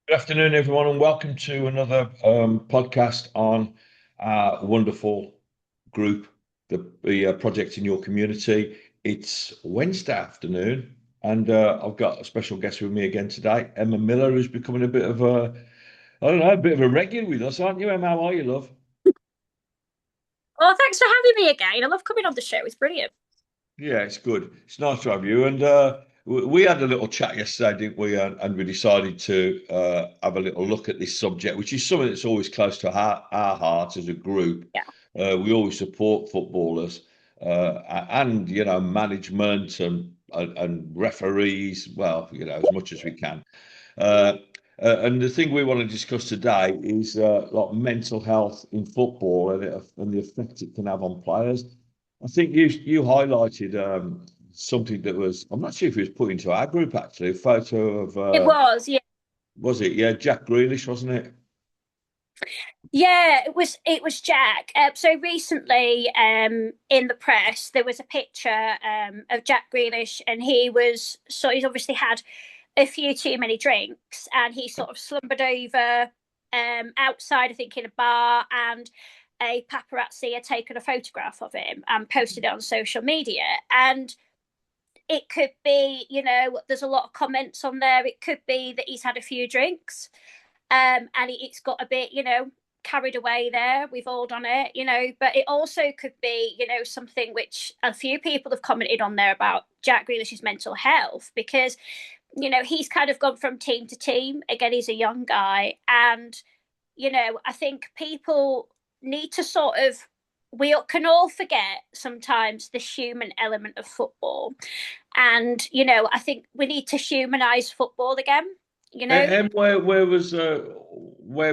Good afternoon, everyone, and welcome to another podcast on our wonderful group, the project in your community. It's Wednesday afternoon, and I've got a special guest with me again today, Emma Miller, who's becoming a bit of I don't know, a bit of a regular with us, aren't you, Emma? How are you, love? Oh, thanks for having me again. I love coming on the show. It's brilliant. Yeah, it's good. It's nice to have you. And we had a little chat yesterday, didn't we? And we decided to have a little look at this subject, which is something that's always close to our hearts as a group. Yeah. We always support footballers and, management and referees, well, as much as we can. Uh, and the thing we want to discuss today is like mental health in football and the effect it can have on players. I think you highlighted something that was, I'm not sure if it was put into our group actually, a photo of It was, yeah. was it? Yeah, Jack Grealish, wasn't it? Yeah, it was Jack. So recently, in the press, there was a picture of Jack Grealish, and he's obviously had a few too many drinks, and he sort of slumbered over outside, I think, in a bar, and a paparazzi had taken a photograph of him and posted it on social media. And it could be, there's a lot of comments on there. It could be that he's had a few drinks, and it's got a bit, carried away there. We've all done it, but it also could be, something which a few people have commented on there about Jack Grealish's mental health, because, he's kind of gone from team to team. Again, he's a young guy. And, I think people need to sort of, we can all forget sometimes the human element of football. And, I think we need to humanize football again, you know? And where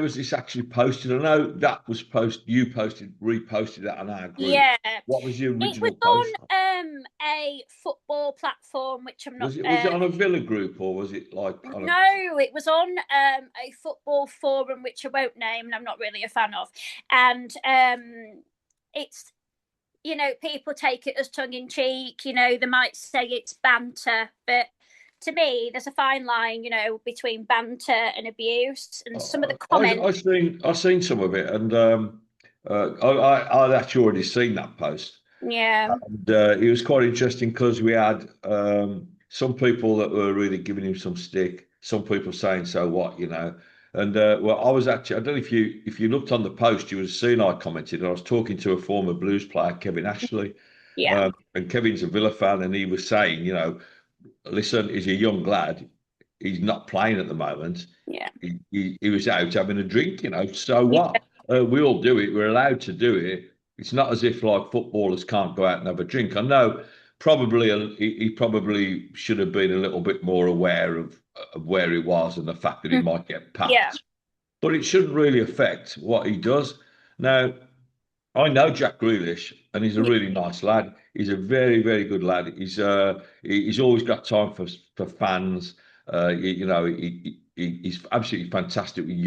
was this actually posted? I know that was you posted, reposted that on our group. Yeah. What was the It was original post? on a football platform, which I'm not. Was it on a Villa group or was it like on a? No, it was on a football forum, which I won't name, and I'm not really a fan of. And it's, people take it as tongue in cheek. They might say it's banter, but to me, there's a fine line, between banter and abuse. And some of the comments, I've seen some of it, and I'd actually already seen that post. yeah. And it was quite interesting because we had some people that were really giving him some stick, some people saying, "So what?" And well, I was actually, I don't know if you looked on the post, you would have seen I commented. I was talking to a former Blues player, Kevin Ashley, Yeah. and Kevin's a Villa fan, and he was saying, listen, he's a young lad. He's not playing at the moment. Yeah. He was out having a drink, So Yeah. what? We all do it. We're allowed to do it. It's not as if like footballers can't go out and have a drink. I know probably he probably should have been a little bit more aware of where he was and the fact that he might get Yeah. packed, but it shouldn't really affect what he does. Now, I know Jack Grealish, and he's a Yeah. really nice lad. He's a very, very good lad. He's always got time for fans. He's absolutely fantastic with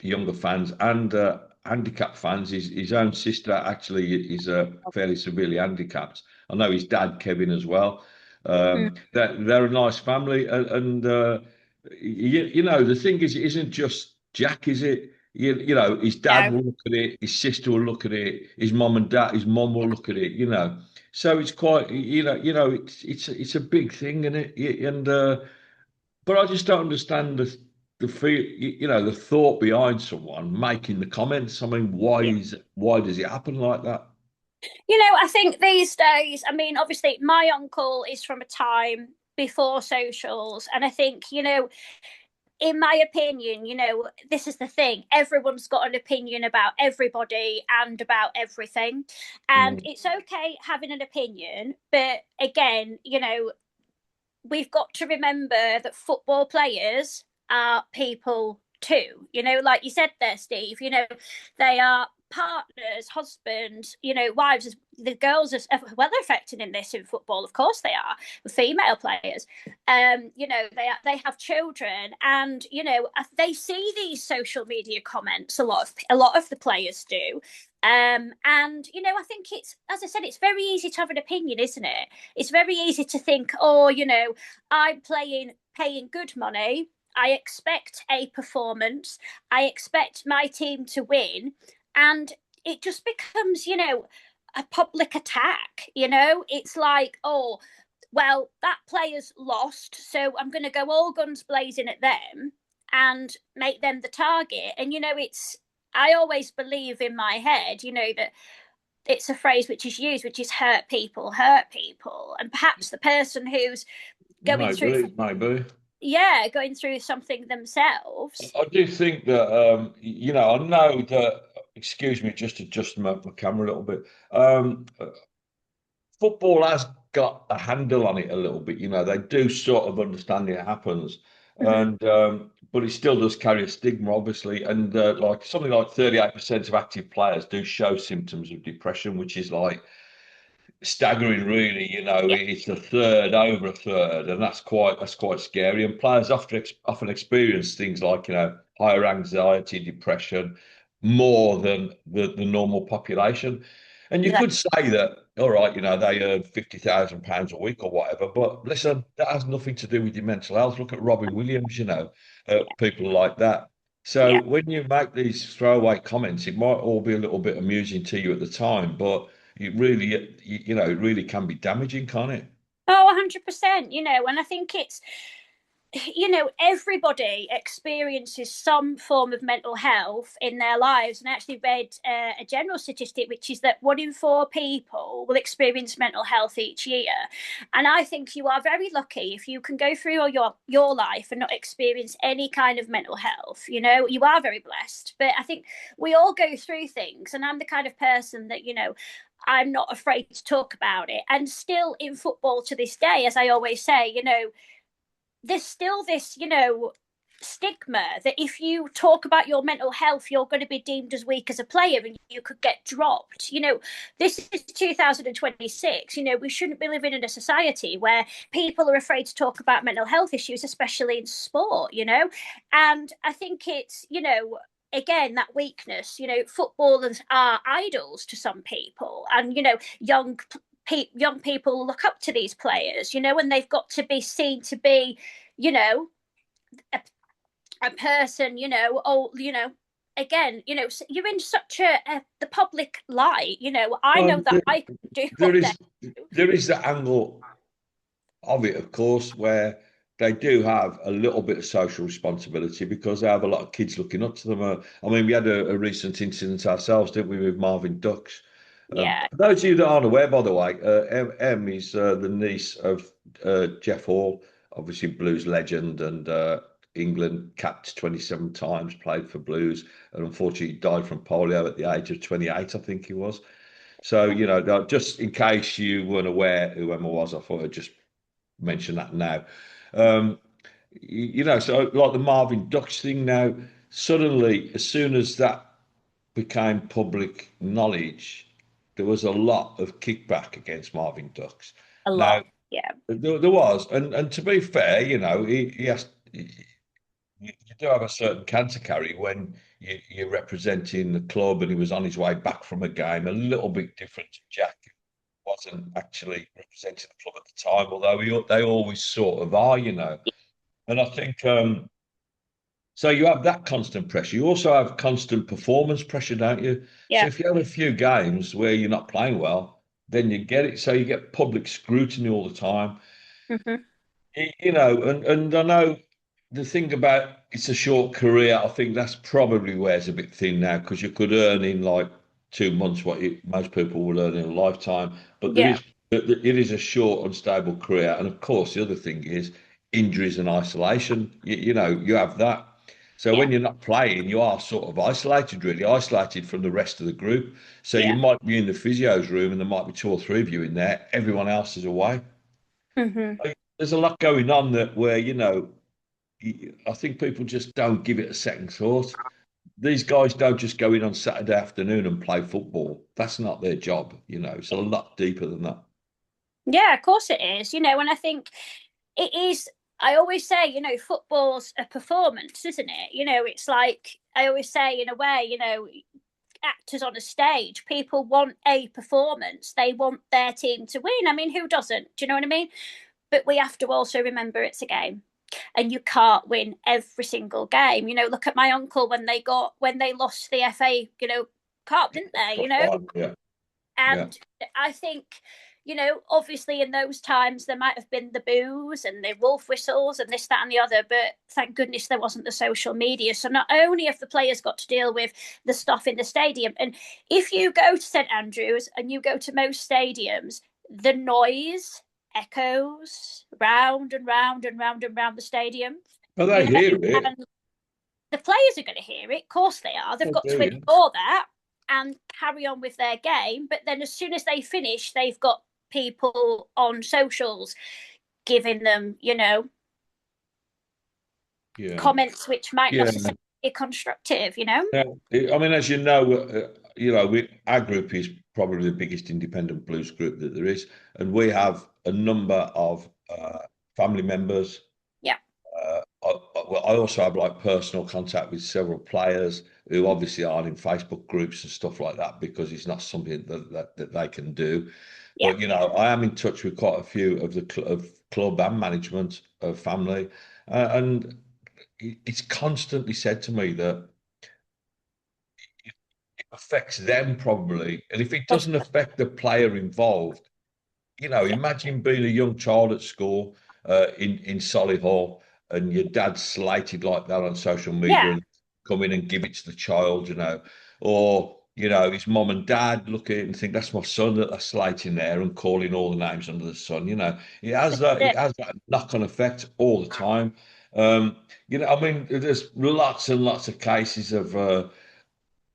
younger fans and handicapped fans. His own sister actually is fairly severely handicapped. I know his dad, Kevin, as well. Mm. They're a nice family, and the thing is, it isn't just Jack, is it? His dad No. will look at it, his sister will look at it, his mom and dad, his mom will look at it. So it's quite, it's a big thing, isn't it? And but I just don't understand the feel, the thought behind someone making the comments. I mean, Yeah. why does it happen like that? I think these days, I mean, obviously, my uncle is from a time before socials. And I think, in my opinion, this is the thing. Everyone's got an opinion about everybody and about everything. And Mm. it's okay having an opinion. But again, we've got to remember that football players are people too. Like you said there, Steve, they are partners, husbands, wives. The girls are well affected in this in football. Of course they are. The female players, they have children, and they see these social media comments. A lot of the players do. And I think it's, as I said, it's very easy to have an opinion, isn't it? It's very easy to think, oh, I'm paying good money. I expect a performance. I expect my team to win. And it just becomes, a public attack. It's like, oh, well, that player's lost, so I'm going to go all guns blazing at them and make them the target. And, I always believe in my head, that it's a phrase which is used, which is hurt people, hurt people. And perhaps the person who's going through, Maybe. yeah, going through something themselves. I do think that I know that. Excuse me, just adjust my camera a little bit. Football has got a handle on it a little bit. They do sort of understand it happens, Mm-hmm. and but it still does carry a stigma, obviously. And like something like 38% of active players do show symptoms of depression, which is like staggering, really. Yeah, It's a third, over a third, and that's quite scary. And players often experience things like higher anxiety, depression, more than the normal population. And you exactly. could say that, all right, they earn £50,000 a week or whatever, but listen, that has nothing to do with your mental health. Look at Robbie Williams, Yeah, people like that. So yeah. when you make these throwaway comments, it might all be a little bit amusing to you at the time, but it really can be damaging, can't it? Oh, 100%, and I think it's, everybody experiences some form of mental health in their lives. And I actually read a general statistic, which is that 1 in 4 people will experience mental health each year. And I think you are very lucky if you can go through your life and not experience any kind of mental health. You are very blessed. But I think we all go through things. And I'm the kind of person that, I'm not afraid to talk about it. And still in football to this day, as I always say, there's still this, stigma that if you talk about your mental health, you're going to be deemed as weak as a player and you could get dropped. This is 2026. We shouldn't be living in a society where people are afraid to talk about mental health issues, especially in sport, And I think it's, again, that weakness. Footballers are idols to some people, and young people look up to these players, and they've got to be seen to be, a, a person, again, you're in such the public light, I Well, know that I can do there what they is do. there is the angle of it, of course, where they do have a little bit of social responsibility because they have a lot of kids looking up to them. I mean, we had a recent incident ourselves, didn't we, with Marvin Dux? Yeah. For those of you that aren't aware, by the way, Em is the niece of Jeff Hall, obviously Blues legend, and England capped 27 times, played for Blues, and unfortunately died from polio at the age of 28, I think he was. So, just in case you weren't aware who Emma was, I thought I'd just mention that now. Um, so like the Marvin Dux thing now, suddenly, as soon as that became public knowledge, there was a lot of kickback against Marvin Dux. A Now, lot. Yeah. there was, and to be fair, he has. You do have a certain canter carry when you're representing the club, and he was on his way back from a game, a little bit different to Jack, who wasn't actually representing the club at the time, although they always sort of are. And I think so. You have that constant pressure. You also have constant performance pressure, don't you? So Yeah. if you have a few games where you're not playing well, then you get it. So you get public scrutiny all the time. Hmm. And I know the thing about it's a short career. I think that's probably where it's a bit thin now because you could earn in like 2 months what most people will earn in a lifetime. But Yeah. it is a short, unstable career. And of course, the other thing is injuries and isolation. You have that. So Yeah. when you're not playing, you are sort of isolated, really isolated from the rest of the group. So you Yeah. might be in the physio's room and there might be two or three of you in there. Everyone else is away. Hmm. There's a lot going on that where, I think people just don't give it a second thought. These guys don't just go in on Saturday afternoon and play football. That's not their job. It's a lot deeper than that. Yeah, of course it is, and I think it is. I always say, football's a performance, isn't it? It's like I always say, in a way, actors on a stage, people want a performance. They want their team to win. I mean, who doesn't? Do you know what I mean? But we have to also remember it's a game. and you can't win every single game. You know, look at my uncle when they lost the FA, Cup, didn't they? Yeah, yeah, And I think, obviously in those times there might have been the boos and the wolf whistles and this, that, and the other, but thank goodness there wasn't the social media. So not only have the players got to deal with the stuff in the stadium, and if you go to St Andrews and you go to most stadiums, the noise echoes round and round and round and round the stadium. but they hear it. And the players are going to hear it. Of course they are. They've got to Yeah. ignore that and carry on with their game. But then as soon as they finish, they've got people on socials giving them, comments which might not necessarily be constructive, Yeah, I mean, as our group is probably the biggest independent blues group that there is, and we have a number of family members. Yeah. I also have like personal contact with several players who obviously aren't in Facebook groups and stuff like that because it's not something that they can do. Yeah. But I am in touch with quite a few of the club and management of family, and it's constantly said to me that it affects them probably, and if it doesn't affect the player involved, imagine being a young child at school in Solihull, and your dad's slated like that on social media, and come in and give it to the child, or his mom and dad look at it and think that's my son that's slating there and calling all the names under the sun. It has that knock-on effect all the time. I mean, there's lots and lots of cases of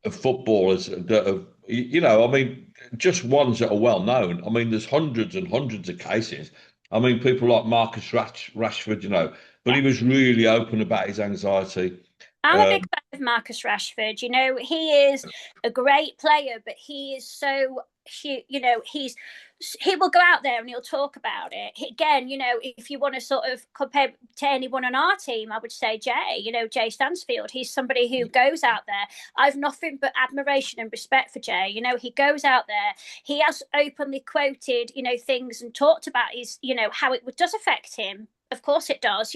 footballers that have, I mean, just ones that are well known. I mean, there's hundreds and hundreds of cases. I mean, people like Marcus Rashford, but he was really open about his anxiety. I'm a big fan of Marcus Rashford. He is a great player, but he is so, he will go out there and he'll talk about it. Again, if you want to sort of compare to anyone on our team, I would say Jay Stansfield. He's somebody who goes out there. I've nothing but admiration and respect for Jay. He goes out there. He has openly quoted, things and talked about his, how it does affect him. Of course it does.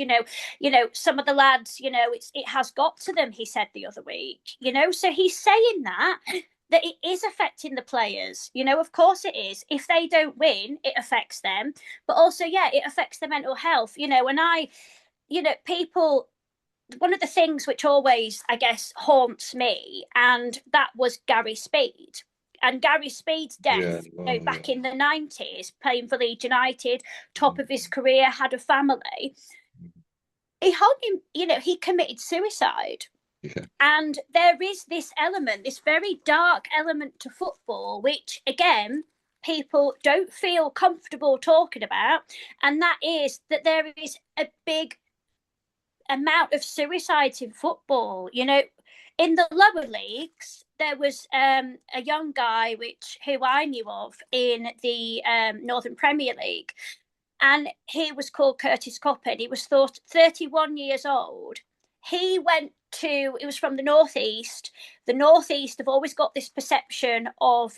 Some of the lads, it has got to them, he said the other week, so he's saying that it is affecting the players. Of course it is. If they don't win, it affects them. But also, it affects their mental health, people, one of the things which always, I guess, haunts me, and that was Gary Speed. And Gary Speed's death, back in the 90s, playing for Leeds United, top of his career, had a family. He committed suicide. Yeah. And there is this element, this very dark element to football, which, again, people don't feel comfortable talking about. And that is that there is a big amount of suicides in football. In the lower leagues, there was a young guy who I knew of in the Northern Premier League, and he was called Curtis Coppin. He was 31 years old. He was from the Northeast. The Northeast have always got this perception of,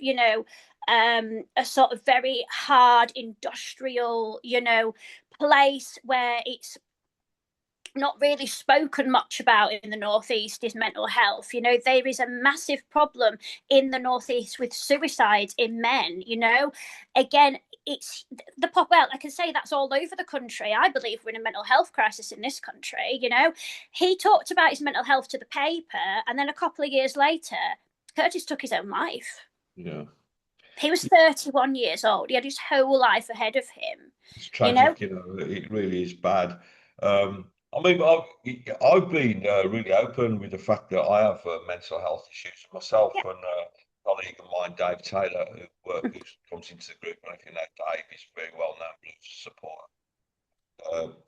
a sort of very hard industrial, place where it's not really spoken much about in the Northeast is mental health. There is a massive problem in the Northeast with suicides in men. Again, it's I can say that's all over the country. I believe we're in a mental health crisis in this country. He talked about his mental health to the paper, and then a couple of years later, Curtis took his own life. Yeah. He was 31 years old. He had his whole life ahead of him. It's tragic, it really is bad. I mean, I've been really open with the fact that I have mental health issues myself, and a colleague of mine, Dave Taylor, who comes into the group, and I think that Dave is very well known blues supporter.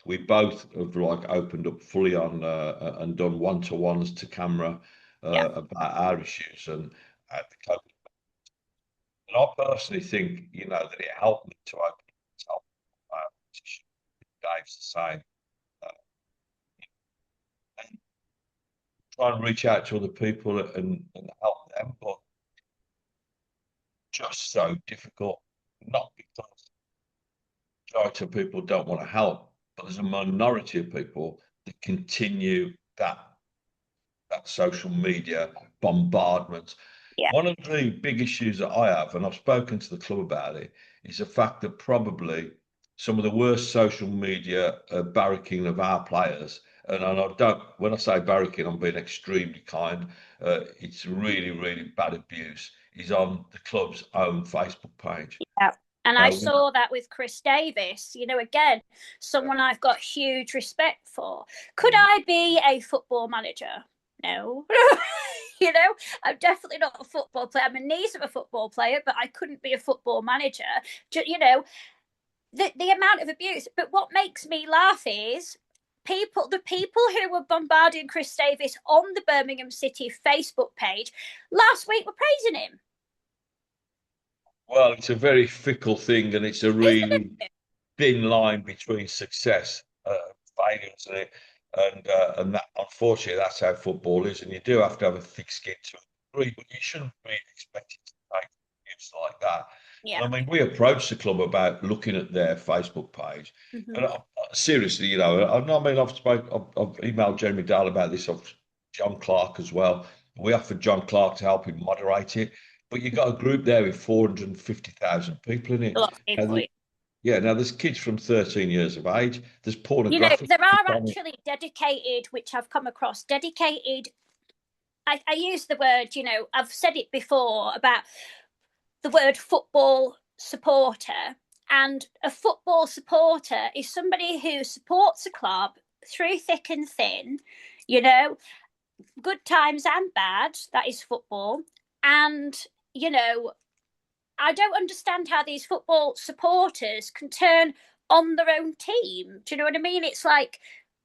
We both have opened up fully on and done one-to-ones to camera about our issues and the COVID. And I personally think, that it helped me to open myself. Dave's the same. And try and reach out to other people and help them, but just so difficult. Not because majority of people don't want to help, but there's a minority of people that continue that social media bombardment. Yeah. One of the big issues that I have, and I've spoken to the club about it, is the fact that probably some of the worst social media barracking of our players, and I don't, when I say barracking, I'm being extremely kind. It's really, really bad abuse, is on the club's own Facebook page. Yeah. And I Uh, saw that with Chris Davis, again, someone I've got huge respect for. Could I be a football manager? No. I'm definitely not a football player. I'm a niece of a football player, but I couldn't be a football manager. The amount of abuse. But what makes me laugh is the people who were bombarding Chris Davis on the Birmingham City Facebook page last week were praising him. well, it's a very fickle thing, and it's a really thin line between success and failure, isn't it? And that, unfortunately, that's how football is, and you do have to have a thick skin to agree, but you shouldn't be expected to take abuse like that. Yeah. And I mean, we approached the club about looking at their Facebook page, and seriously, I mean, I've emailed Jeremy Dale about this, of John Clark as well. We offered John Clark to help him moderate it, but you got a group there with 450,000 people in A it. lot of people. Yeah, now there's kids from 13 years of age. There's pornographic. There are actually dedicated, which I've come across, dedicated. I use the word, I've said it before about the word football supporter. And a football supporter is somebody who supports a club through thick and thin, good times and bad. That is football. And, I don't understand how these football supporters can turn on their own team. Do you know what I mean? It's like,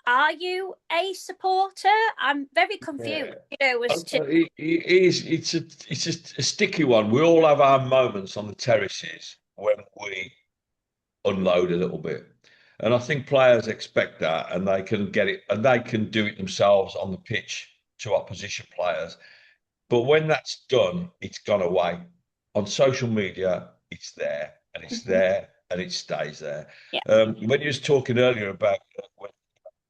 are you a supporter? I'm very confused. As to It's a sticky one. We all have our moments on the terraces when we unload a little bit. And I think players expect that, and they can get it, and they can do it themselves on the pitch to opposition players. But when that's done, it's gone away. On social media, it's there, and it's there, and it stays there. Yeah. When you was talking earlier about when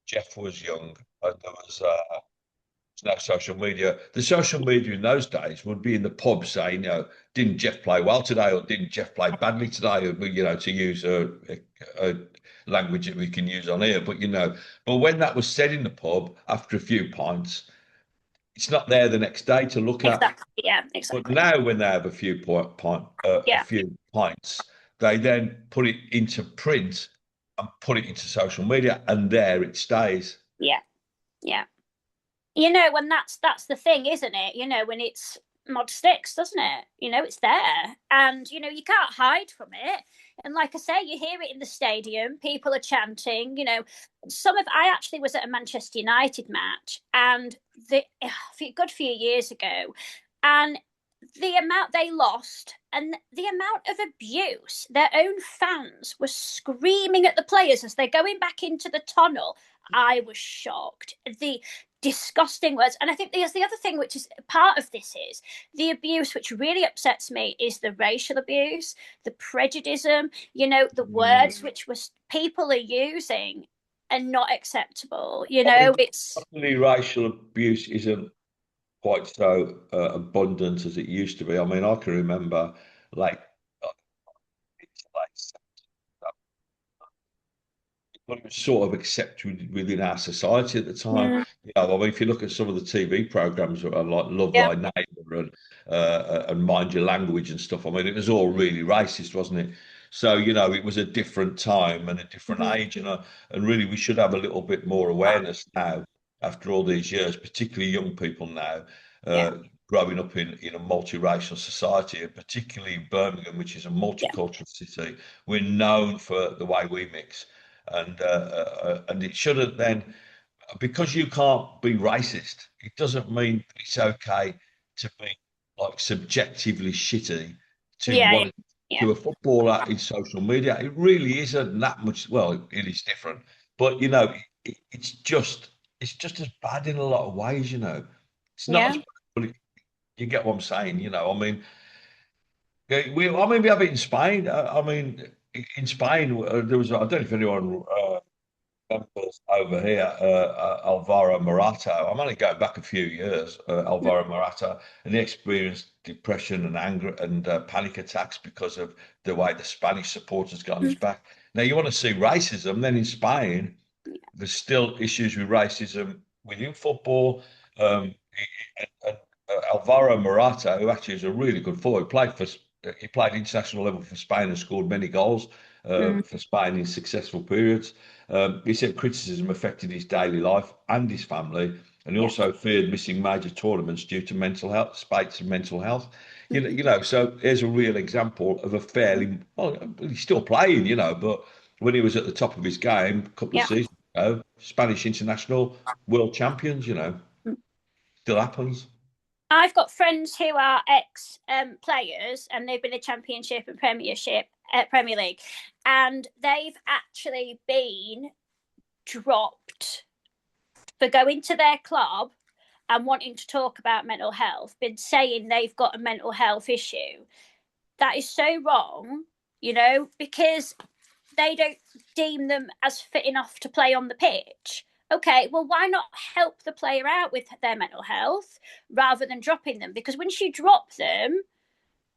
Jeff was young, and there was no social media. The social media in those days would be in the pub saying, didn't Jeff play well today, or didn't Jeff play badly today? Or, to use a language that we can use on here. But when that was said in the pub after a few pints, it's not there the next day to look at. Yeah, exactly. But now, when they have a few pints, they then put it into print and put it into social media, and there it stays. Yeah, yeah. When that's the thing, isn't it? When it's mod sticks, doesn't it? It's there, and you can't hide from it. And like I say, you hear it in the stadium. People are chanting. I actually was at a Manchester United match, and a good few years ago, and the amount they lost and the amount of abuse their own fans were screaming at the players as they're going back into the tunnel. I was shocked. The disgusting words. And I think there's the other thing, which is part of this, is the abuse, which really upsets me, is the racial abuse, the prejudice, the words which people are using are not acceptable. It's racial abuse isn't quite so abundant as it used to be. I mean, I can remember it was sort of accepted within our society at the time. I mean, if you look at some of the TV programs that are like Love Thy Neighbour and Mind Your Language and stuff, I mean, it was all really racist, wasn't it? So, it was a different time and a different age, and really we should have a little bit more awareness now after all these years, particularly young people now, growing up in a multiracial society, and particularly Birmingham, which is a multicultural city. We're known for the way we mix. And it shouldn't then, because you can't be racist, it doesn't mean it's okay to be like subjectively shitty to a footballer in social media. It really isn't that much. Well, it is different, but it's just as bad in a lot of ways. It's not as bad, but you get what I'm saying. I mean, we have it in Spain. I mean, in Spain, there was, I don't know if anyone members over here, Alvaro Morato. I'm only going back a few years, Alvaro Morato, and he experienced depression and anger and panic attacks because of the way the Spanish supporters got on his back. Now, you want to see racism, then in Spain, there's still issues with racism within football. And Alvaro Morata, who actually is a really good forward, he played international level for Spain and scored many goals Mm. for Spain in successful periods. He said criticism affected his daily life and his family, and he Yeah. also feared missing major tournaments due to mental health, spikes of mental health. Mhm. So here's a real example of a fairly well, he's still playing, but when he was at the top of his game a couple of Yeah. seasons ago, Spanish international world champions, still happens. I've got friends who are ex players, and they've been in Championship and Premiership, Premier League, and they've actually been dropped for going to their club and wanting to talk about mental health, been saying they've got a mental health issue. That is so wrong, because they don't deem them as fit enough to play on the pitch. Okay, well, why not help the player out with their mental health rather than dropping them? Because once you drop them,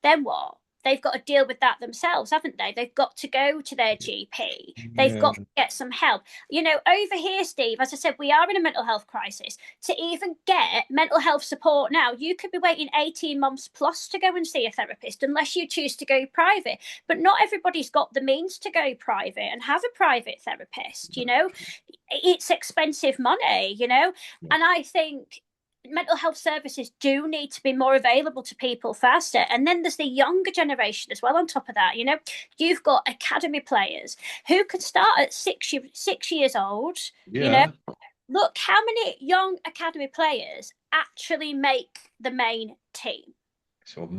then what? They've got to deal with that themselves, haven't they? They've got to go to their GP. They've Yeah. got to get some help. Over here, Steve, as I said, we are in a mental health crisis. To even get mental health support now, you could be waiting 18 months plus to go and see a therapist unless you choose to go private. But not everybody's got the means to go private and have a private therapist. It's expensive money, and I think mental health services do need to be more available to people faster. And then there's the younger generation as well on top of that. You've got academy players who can start at 6 years old. Yeah. Look how many young academy players actually make the main team. So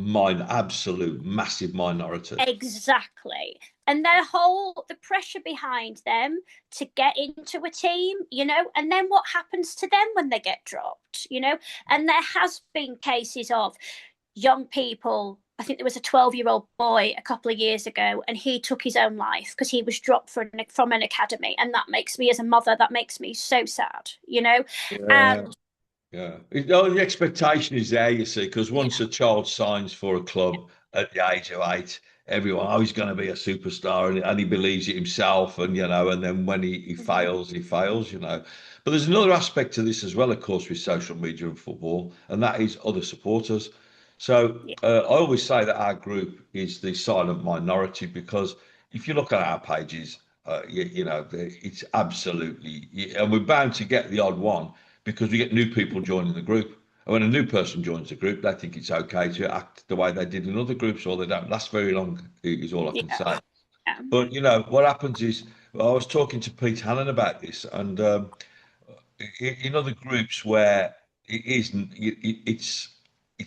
absolute massive minority. Exactly. And the pressure behind them to get into a team, and then what happens to them when they get dropped, And there has been cases of young people. I think there was a 12-year-old boy a couple of years ago, and he took his own life because he was dropped from an academy. And that makes me, as a mother, that makes me so sad. Yeah. And Yeah. The expectation is there, you see, because yeah, once a child signs for a club at the age of 8, everyone, oh, he's going to be a superstar, and he believes it himself. And then when he fails, he fails. But there's another aspect to this as well, of course, with social media and football, and that is other supporters. So yeah, I always say that our group is the silent minority because if you look at our pages, it's absolutely, and we're bound to get the odd one because we get new people joining the group. And when a new person joins the group, they think it's okay to act the way they did in other groups, or they don't last very long, is all I can yeah, say. yeah. But what happens is, well, I was talking to Pete Hannon about this, and in other groups where it isn't, it's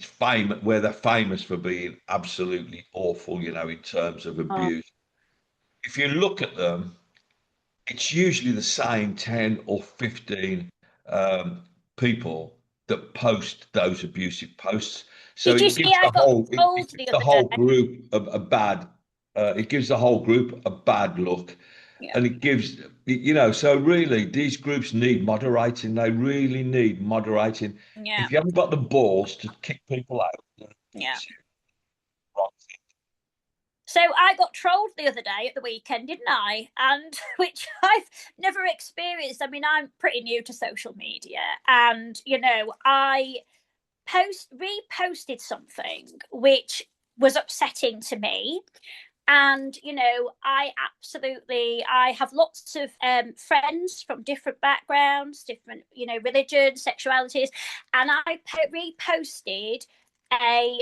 famous where they're famous for being absolutely awful, in terms of Oh, abuse. If you look at them, it's usually the same 10 or 15 um, people that post those abusive posts. So did you see I got it told gives the the other day? whole group a bad it gives the whole group a bad look, Yeah, and it gives so really these groups need moderating. They really need moderating. yeah, If you haven't got the balls to kick people out, then yeah. it's wrong. So I got trolled the other day at the weekend, didn't I? And which I've never experienced. I mean, I'm pretty new to social media, and I reposted something which was upsetting to me. And I have lots of friends from different backgrounds, different religions, sexualities, and I reposted a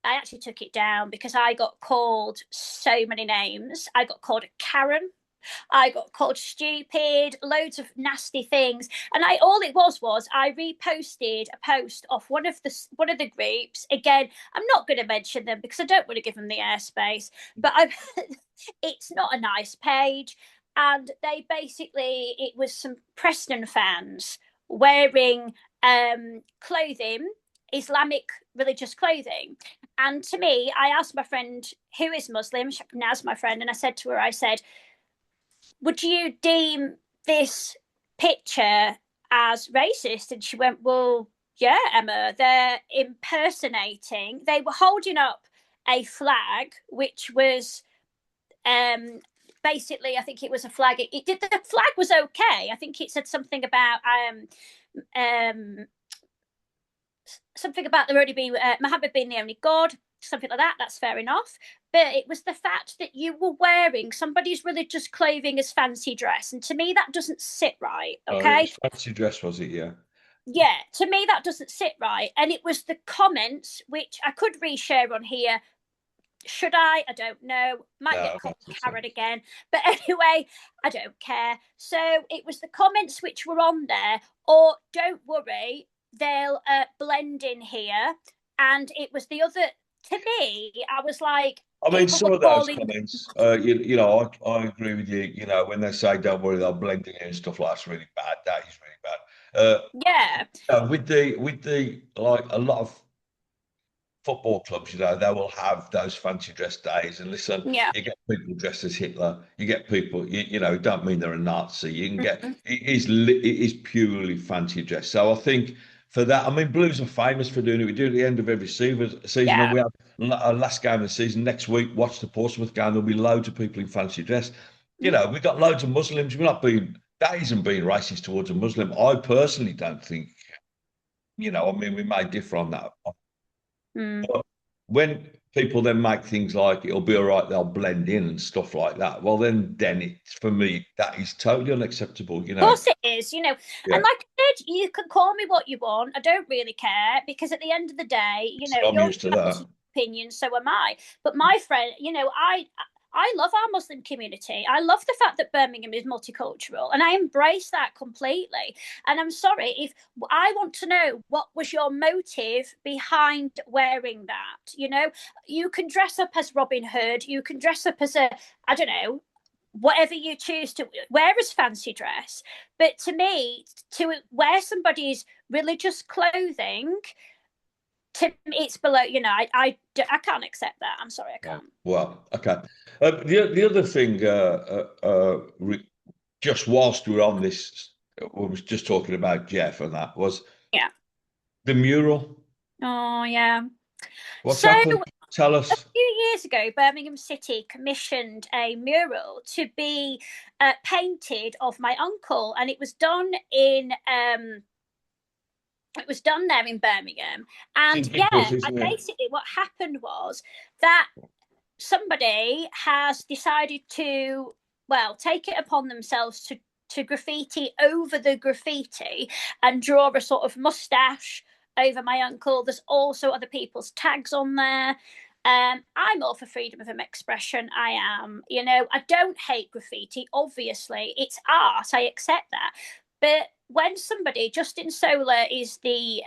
I actually took it down because I got called so many names. I got called a Karen. I got called stupid, loads of nasty things, and all it was I reposted a post off one of the groups. Again, I'm not going to mention them because I don't want to give them the airspace, but it's not a nice page, and it was some Preston fans wearing clothing, Islamic religious clothing. And to me, I asked my friend who is Muslim, Naz, my friend, and I said to her, I said, would you deem this picture as racist? And she went, well, yeah, Emma, they're impersonating. They were holding up a flag, which was um, basically, I think it was a flag. It did, the flag was okay. I think it said something about um, something about there only being Muhammad being the only god, something like that. That's fair enough. But it was the fact that you were wearing somebody's religious clothing as fancy dress, and to me that doesn't sit right. Oh, it Okay, was fancy dress, was it? Yeah. yeah, to me that doesn't sit right, and it was the comments which I could reshare on here. Should I? I don't know. Might get No, called that's the Karen same. again. But anyway, I don't care. So it was the comments which were on there, or don't worry, they'll blend in here. And it was the other, to me, I was like, I mean, people some were of those calling, comments, I agree with you. You know, when they say "don't worry, they'll blend in" and stuff like that's really bad. That is really bad. yeah, With the like a lot of football clubs, you know, they will have those fancy dress days. And listen, yeah. you get people dressed as Hitler. You get people, you know, don't mean they're a Nazi. You can get Mm-hmm. it is purely fancy dress. So I think for that, I mean, Blues are famous for doing it. We do it at the end of every season, and Yeah. we have our last game of the season next week. Watch the Portsmouth game. There'll be loads of people in fancy dress. You know, we've got loads of Muslims. We're not being that isn't being racist towards a Muslim. I personally don't think. You know, I mean, we may differ on that. Mm. But when people then make things like it'll be all right, they'll blend in and stuff like that. Well, then it's for me that is totally unacceptable. You Of know, course it is, yeah. and like I said, you can call me what you want. I don't really care because at the end of the day, So I'm you're used to entitled to that. your opinion, so am I. But my friend, I love our Muslim community. I love the fact that Birmingham is multicultural, and I embrace that completely. And I'm sorry if I want to know what was your motive behind wearing that. You can dress up as Robin Hood. You can dress up as a, I don't know, whatever you choose to wear as fancy dress. But to me, to wear somebody's religious clothing, to me, it's below. I can't accept that. I'm sorry, I Right. can't. Well, okay. The other thing, just whilst we're on this, we was just talking about Jeff and that was Yeah. the mural. Oh, yeah. What's So happened? Tell a us. few years ago, Birmingham City commissioned a mural to be painted of my uncle, and it was done there in Birmingham. And St. yeah, Nicholas, isn't it? basically what happened was that somebody has decided to, well, take it upon themselves to graffiti over the graffiti and draw a sort of mustache over my uncle. There's also other people's tags on there. I'm all for freedom of expression. I am. I don't hate graffiti. Obviously, it's art. I accept that. But when somebody, Justin Solar is the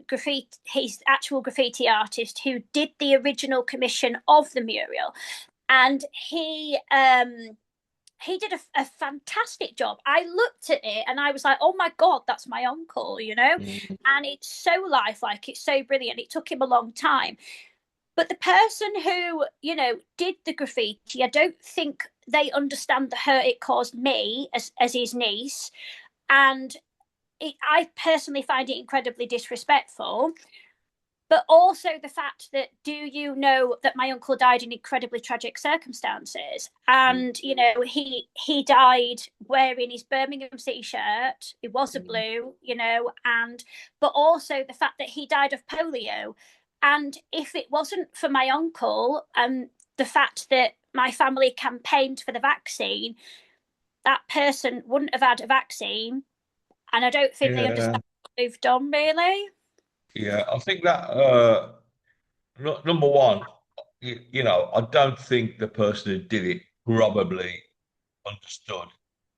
graffiti, he's the actual graffiti artist who did the original commission of the mural, and he did a fantastic job. I looked at it and I was like, oh my God, that's my uncle. Mm. And it's so lifelike, it's so brilliant. It took him a long time. But the person who, did the graffiti, I don't think they understand the hurt it caused me as his niece. And I personally find it incredibly disrespectful. But also the fact that, do you know that my uncle died in incredibly tragic circumstances? Mm. And he died wearing his Birmingham City shirt. It was a Mm. blue, and but also the fact that he died of polio. And if it wasn't for my uncle and the fact that my family campaigned for the vaccine, that person wouldn't have had a vaccine. And I don't think they Yeah, understand what they've done, really. yeah. I think that number one, I don't think the person who did it probably understood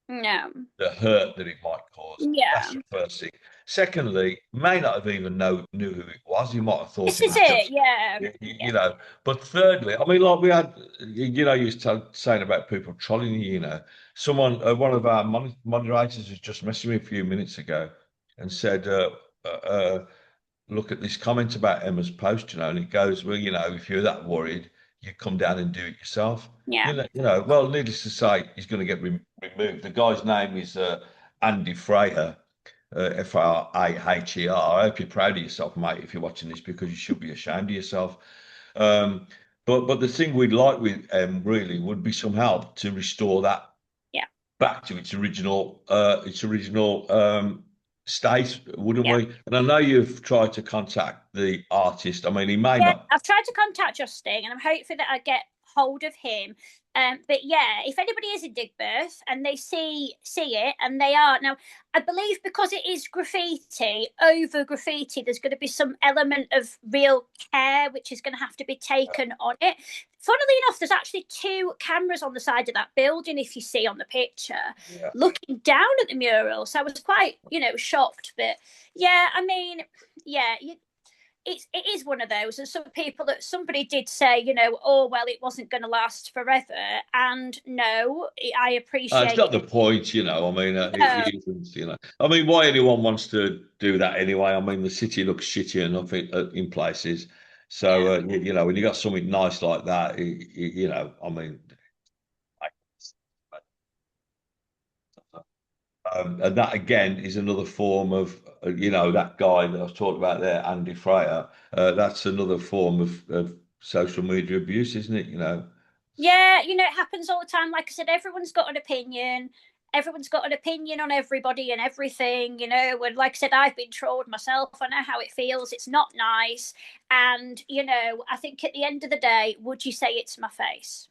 No. the hurt that it might cause. That's Yeah. the first thing. Secondly, may not have even knew who it was. He might have thought This it is was it. just, Yeah. Yeah. you know. But thirdly, I mean, like we had, you was saying about people trolling you. Someone, one of our moderators, was just messaging me a few minutes ago and said, uh, uh, "Look at this comment about Emma's post," and it goes, "Well, if you're that worried." you come down and do it yourself. Yeah. Well, needless to say, he's going to get removed. The guy's name is Andy Fraher, Fraher. I hope you're proud of yourself, mate, if you're watching this, because you should be ashamed of yourself. Um, but the thing we'd like with really would be some help to restore that Yeah. back to its original state, wouldn't Yeah. we? And I know you've tried to contact the artist. I mean, he may Yeah, not. I've tried to contact Justin, and I'm hoping that I get hold of him. But yeah, if anybody is in Digbeth and they see it, and they are now, I believe because it is graffiti over graffiti, there's going to be some element of real care which is going to have to be taken on it. Funnily enough, there's actually two cameras on the side of that building. If you see on the picture, Yeah. looking down at the mural, so I was quite, shocked. But yeah, I mean, yeah, it is one of those, and some people that somebody did say, oh well, it wasn't going to last forever, and no, I It's appreciate not it. the point, I mean, No, it isn't. I mean, why anyone wants to do that anyway? I mean, the city looks shitty enough in places. So, yeah, when you got something nice like that, I mean, and that again is another form of, that guy that I was talking about there, Andy Frayer. That's another form of social media abuse, isn't it? yeah, it happens all the time. Like I said, everyone's got an opinion. Everyone's got an opinion on everybody and everything, and like I said, I've been trolled myself. I know how it feels. It's not nice. And I think at the end of the day, would you say it's my face?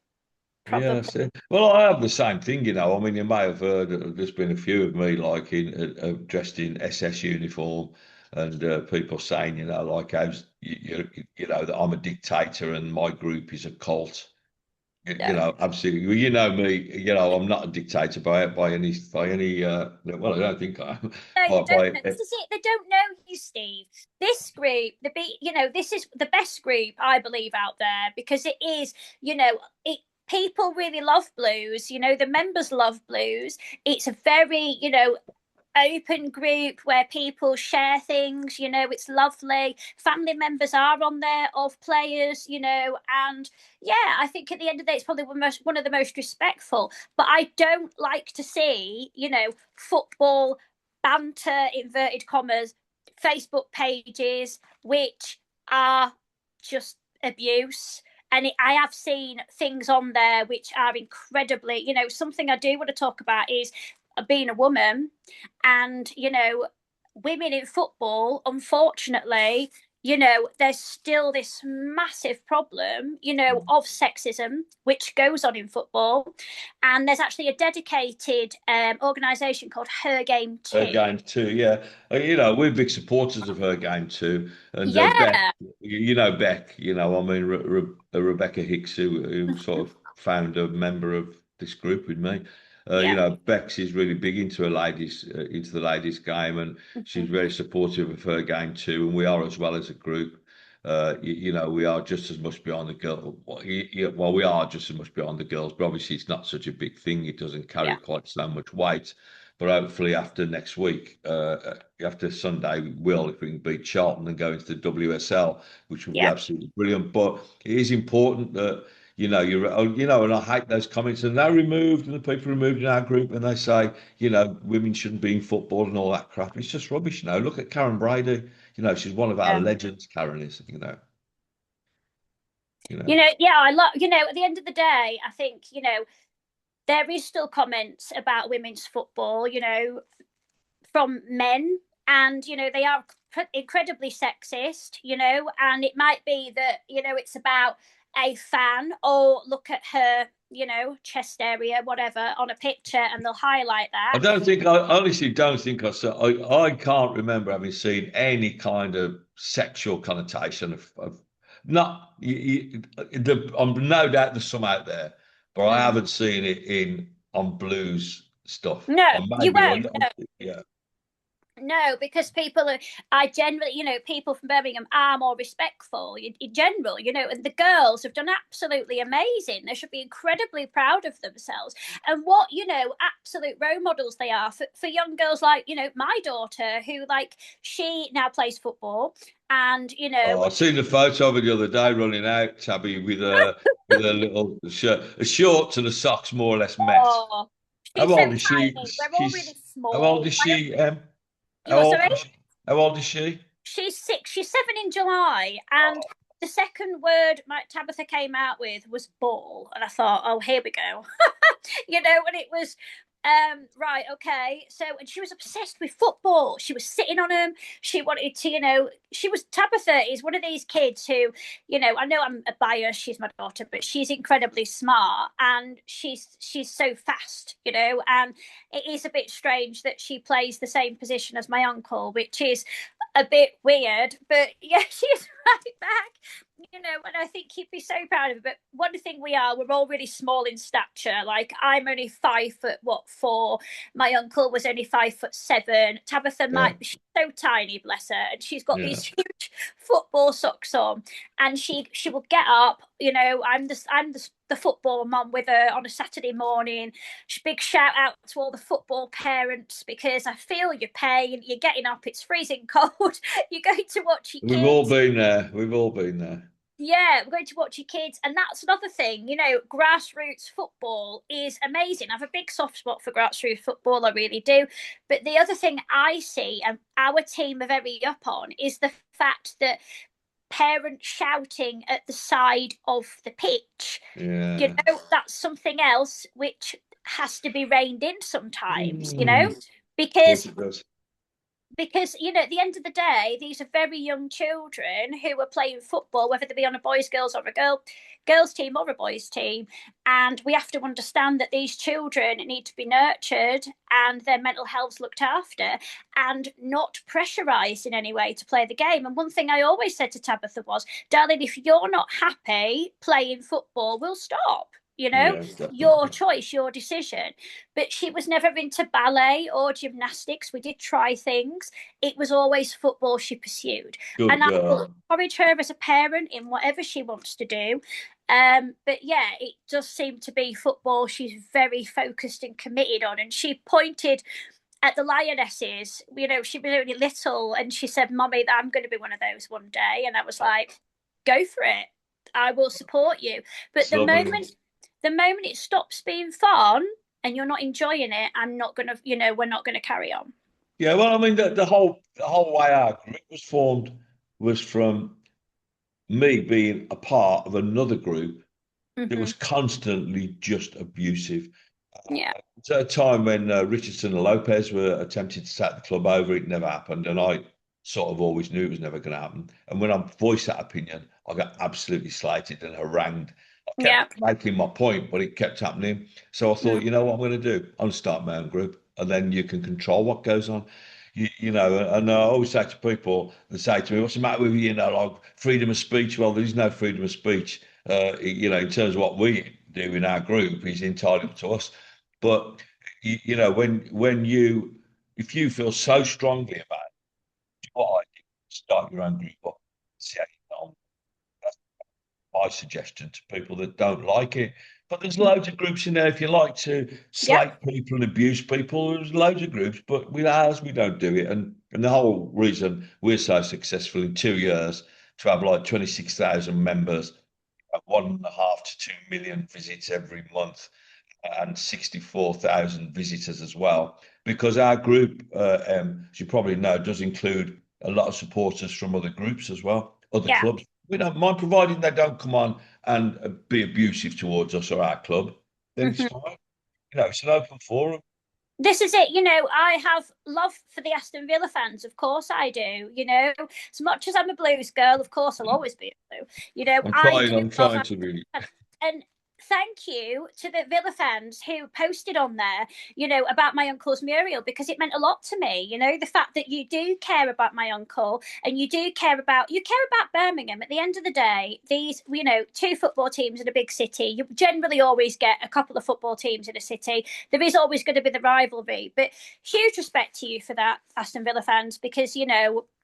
Yeah, Probably. well, I have the same thing. I mean, you may have heard there's been a few of me like dressed in SS uniform, and people saying, like I was, that I'm a dictator and my group is a cult. No. Absolutely. Well, you know me. I'm not a dictator by any. Well, I don't think I am. No, they don't. By This is it. They don't know you, Steve. This group, this is the best group I believe out there, because it is, it. People really love blues. The members love blues. It's a very, open group where people share things. It's lovely. Family members are on there of players. And yeah, I think at the end of the day, it's probably one of the most respectful. But I don't like to see, football banter, inverted commas, Facebook pages which are just abuse. And I have seen things on there which are incredibly, something I do want to talk about is being a woman, and women in football, unfortunately, there's still this massive problem, of sexism which goes on in football. And there's actually a dedicated organization called Her Game her 2. game too, yeah. We're big supporters of her game too, and Beck, Yeah, Beck. I mean, Rebecca Hicks, who sort of found a member of this group with me. yeah. Bex is really big into into the ladies game, and she's Mm-hmm. very supportive of her game too, and we are as well as a group. We are just as much behind the girl. Well, we are just as much behind the girls, but obviously it's not such a big thing. It doesn't carry Yeah, quite so much weight. But hopefully after next week, after Sunday, we will, if we can beat Charlton and go into the WSL, which would be yeah, absolutely brilliant. But it is important that and I hate those comments, and they're removed, and the people removed in our group, and they say, women shouldn't be in football and all that crap. It's just rubbish. Look at Karen Brady. She's one of our yeah. legends. Karen is. Yeah, I love. At the end of the day, I think there is still comments about women's football, from men, and they are incredibly sexist, and it might be that it's about a fan, or look at her, chest area, whatever, on a picture, and they'll highlight that. I honestly don't think I saw. I can't remember having seen any kind of sexual connotation of not. I'm no doubt there's some out there, but I Mm. haven't seen it on blues stuff. No, Or you maybe, won't. No. yeah. No, because I generally, people from Birmingham are more respectful in general, and the girls have done absolutely amazing. They should be incredibly proud of themselves and what, absolute role models they are for young girls like, my daughter, who, like, she now plays football and, Oh, I seen the photo of her the other day running out, Tabby, with a little shirt, a shorts and the socks more or less met. oh, How she's so old is she? tiny. We're all really How old small. is she? You what, sorry? How old is she? She's 6. She's 7 in July, and Oh, the second word my Tabitha came out with was ball, and I thought, oh, here we go. And it was right, okay. So, and she was obsessed with football. She was sitting on him. She wanted to, she was Tabitha is one of these kids who, I know I'm a bias. She's my daughter, but she's incredibly smart and she's so fast, and it is a bit strange that she plays the same position as my uncle, which is a bit weird, but yeah, she's right back. And I think he'd be so proud of it. But one thing we're all really small in stature. Like, I'm only 5 foot, 4? My uncle was only 5'7". Tabitha yeah, might be, she's so tiny, bless her, and she's got yeah. these huge football socks on, and she will get up. I'm the football mom with her on a Saturday morning. Big shout out to all the football parents, because I feel your pain. You're getting up, it's freezing cold. You're going to watch your We've all kids. been there. We've all been there. Yeah, we're going to watch your kids. And that's another thing, grassroots football is amazing. I have a big soft spot for grassroots football, I really do. But the other thing I see, and our team are very up on, is the fact that parents shouting at the side of the pitch, Yeah. that's something else which has to be reined in sometimes, Of course because it does. at the end of the day, these are very young children who are playing football, whether they be on a boys girls or a girls team or a boys team, and we have to understand that these children need to be nurtured and their mental health looked after and not pressurized in any way to play the game. And one thing I always said to Tabitha was, darling, if you're not happy playing football, we'll stop. Yeah, Your definitely. choice, your decision. But she was never into ballet or gymnastics. We did try things. It was always football she pursued. Good And I will girl. encourage her as a parent in whatever she wants to do. But yeah, it does seem to be football she's very focused and committed on. And she pointed at the Lionesses. She was only little, and she said, Mommy, I'm going to be one of those one day. And I was like, go for it. I will support you. But It's lovely. the moment it stops being fun and you're not enjoying it, I'm not gonna, we're not gonna carry on. Yeah, well, I mean, the whole way our group was formed was from me being a part of another group that Mm-hmm. was constantly just abusive. Yeah. It's at a time when Richardson and Lopez were attempting to take the club over. It never happened, and I sort of always knew it was never going to happen. And when I voiced that opinion, I got absolutely slighted and harangued. I Yeah. kept making my point, but it kept happening. So I thought, Mm. you know what I'm going to do? I'm going to start my own group, and then you can control what goes on. And I always say to people, they say to me, "What's the matter with you? Like freedom of speech." Well, there is no freedom of speech. In terms of what we do in our group, is entirely up to us. But when you if you feel so strongly about it, what I do, start your own group up. See how you get on. That's my suggestion to people that don't like it. But there's loads of groups in there. If you like to Yep. slate people and abuse people, there's loads of groups. But with ours, we don't do it. And the whole reason we're so successful in 2 years to have like 26,000 members, 1.5 to 2 million visits every month and 64,000 visitors as well. Because our group, as you probably know, does include a lot of supporters from other groups as well, other Yeah. clubs. We don't mind providing they don't come on and be abusive towards us or our club, then it's Mm-hmm. fine. It's an open forum. This is it. I have love for the Aston Villa fans. Of course I do. As much as I'm a Blues girl, of course I'll always be a Blue. I do I'm love trying to be. and thank you to the Villa fans who posted on there, about my uncle's mural, because it meant a lot to me. The fact that you do care about my uncle, and you care about Birmingham. At the end of the day, these, two football teams in a big city, you generally always get a couple of football teams in a city. There is always going to be the rivalry, but huge respect to you for that, Aston Villa fans, because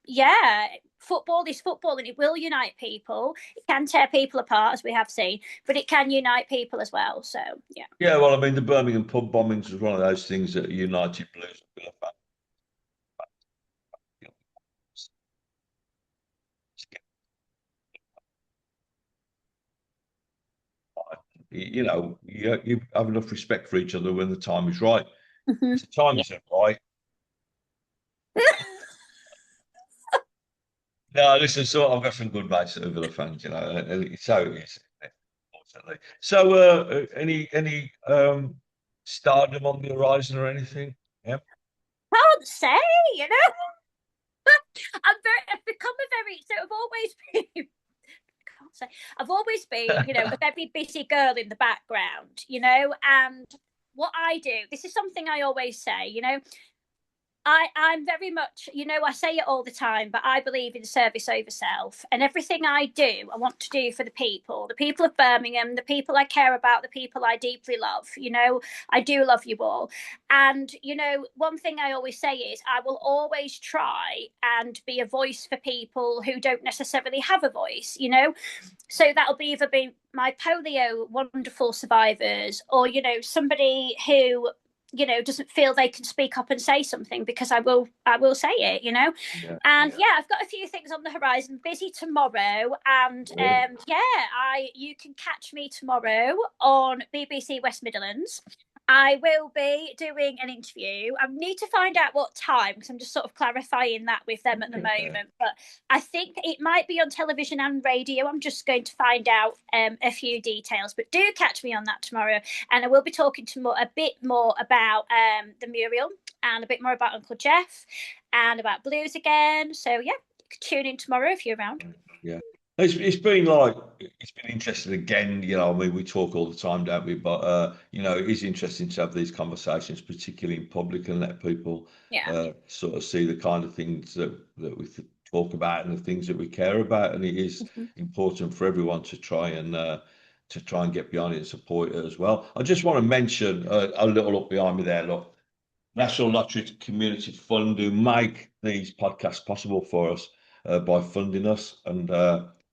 yeah, football is football, and it will unite people. It can tear people apart, as we have seen, but it can unite people as well. So yeah. Yeah, well, I mean, the Birmingham pub bombings was one of those things that united Blues and Villa fans. You have enough respect for each other when the time is right. Mm-hmm. If the time Yeah. isn't right. No, listen, so I've got some good mates that are Villa fans, and so it is, unfortunately. So, any stardom on the horizon or anything? Yeah. Can't say, you know. I've become a very so I've always been. Can't say I've always been, a very busy girl in the background, and what I do. This is something I always say, I'm very much, I say it all the time, but I believe in service over self. And everything I do, I want to do for the people of Birmingham, the people I care about, the people I deeply love. I do love you all. And, one thing I always say is I will always try and be a voice for people who don't necessarily have a voice, So that'll be either be my polio wonderful survivors, or, somebody who doesn't feel they can speak up and say something, because I will say it. Yeah, I've got a few things on the horizon. Busy tomorrow, and you can catch me tomorrow on BBC West Midlands. I will be doing an interview. I need to find out what time, because I'm just sort of clarifying that with them at the moment. But I think it might be on television and radio. I'm just going to find out a few details. But do catch me on that tomorrow. And I will be talking to a bit more about the mural, and a bit more about Uncle Jeff, and about blues again. So yeah, tune in tomorrow if you're around. Yeah. It's been interesting again, I mean, we talk all the time, don't we? But it is interesting to have these conversations, particularly in public, and let people Yeah. sort of see the kind of things that we talk about and the things that we care about. And it is important for everyone to try and get behind it and support it as well. I just want to mention a little up behind me there. Look, National Lottery Community Fund do make these podcasts possible for us by funding us. And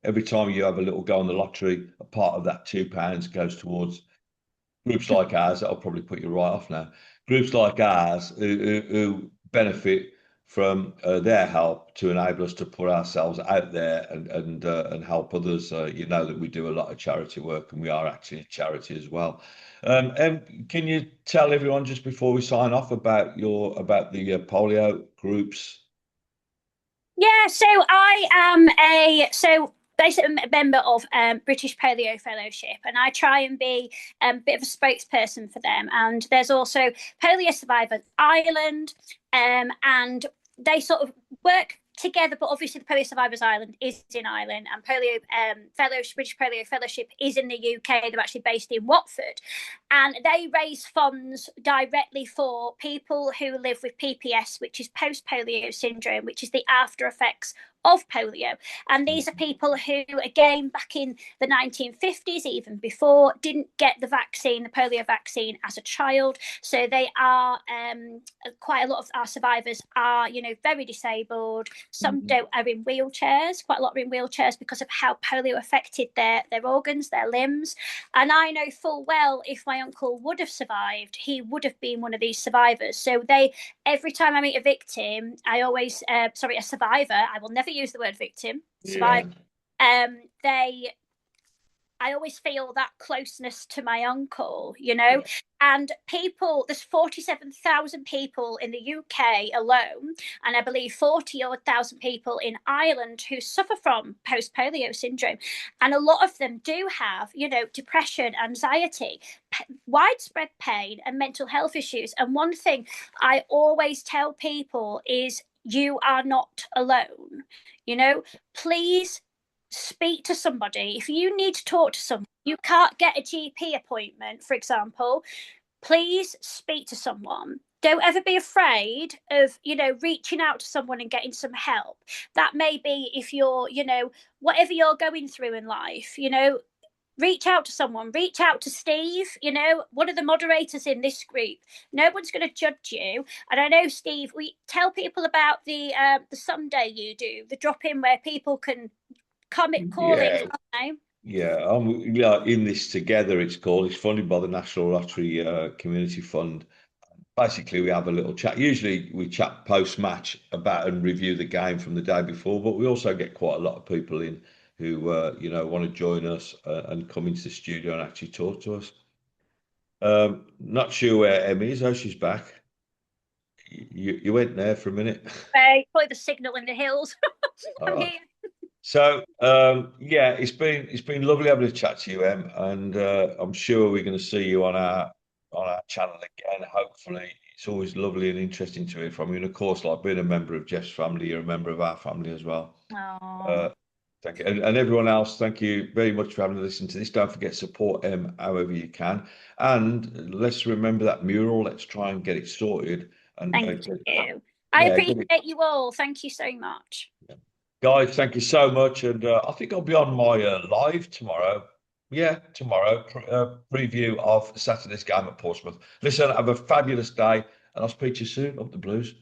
every time you have a little go on the lottery, a part of that £2 goes towards groups like ours. That'll probably put you right off now. Groups like ours who benefit from their help to enable us to put ourselves out there and help others. You know that we do a lot of charity work, and we are actually a charity as well. And can you tell everyone just before we sign off about the polio groups? Yeah, so I am basically a member of British Polio Fellowship, and I try and be a bit of a spokesperson for them. And there's also Polio Survivors Ireland, and they sort of work together, but obviously the Polio Survivors Ireland is in Ireland, and British Polio Fellowship is in the UK. They're actually based in Watford, and they raise funds directly for people who live with PPS, which is post polio syndrome, which is the after effects of polio. And these are people who, again, back in the 1950s, even before, didn't get the polio vaccine as a child. So they are, quite a lot of our survivors are, very disabled. Some don't are in wheelchairs. Quite a lot are in wheelchairs because of how polio affected their organs, their limbs. And I know full well, if my uncle would have survived, he would have been one of these survivors. So every time I meet a victim, a survivor, I will never use the word victim, survivor. Yeah. I always feel that closeness to my uncle, Yeah. And there's 47,000 people in the UK alone, and I believe 40,000 people in Ireland who suffer from post polio syndrome. And a lot of them do have, depression, anxiety, widespread pain, and mental health issues. And one thing I always tell people is, you are not alone. Please speak to somebody. If you need to talk to someone, you can't get a GP appointment, for example, please speak to someone. Don't ever be afraid of, reaching out to someone and getting some help. That may be if you're, whatever you're going through in life, reach out to someone, reach out to Steve, one of the moderators in this group. No one's going to judge you. And I know, Steve, we tell people about the Sunday you do, the drop in where people can call in. Yeah, in this together. It's called. It's funded by the National Lottery Community Fund. Basically, we have a little chat. Usually, we chat post match about and review the game from the day before. But we also get quite a lot of people in who want to join us and come into the studio and actually talk to us. Not sure where Emmy is. Oh, she's back. You went there for a minute. Probably the signal in the hills. I'm here. So yeah, it's been lovely having a chat to you, Em, and I'm sure we're going to see you on our channel again. Hopefully, it's always lovely and interesting to hear from you. And of course, like being a member of Jeff's family, you're a member of our family as well. Thank you, and everyone else. Thank you very much for having listened to this. Don't forget to support Em however you can, and let's remember that mural. Let's try and get it sorted. And thank you. I appreciate you all. Thank you so much. Yeah. Guys, thank you so much. And I think I'll be on my live tomorrow. Yeah, tomorrow. Preview of Saturday's game at Portsmouth. Listen, have a fabulous day, and I'll speak to you soon. Up the Blues.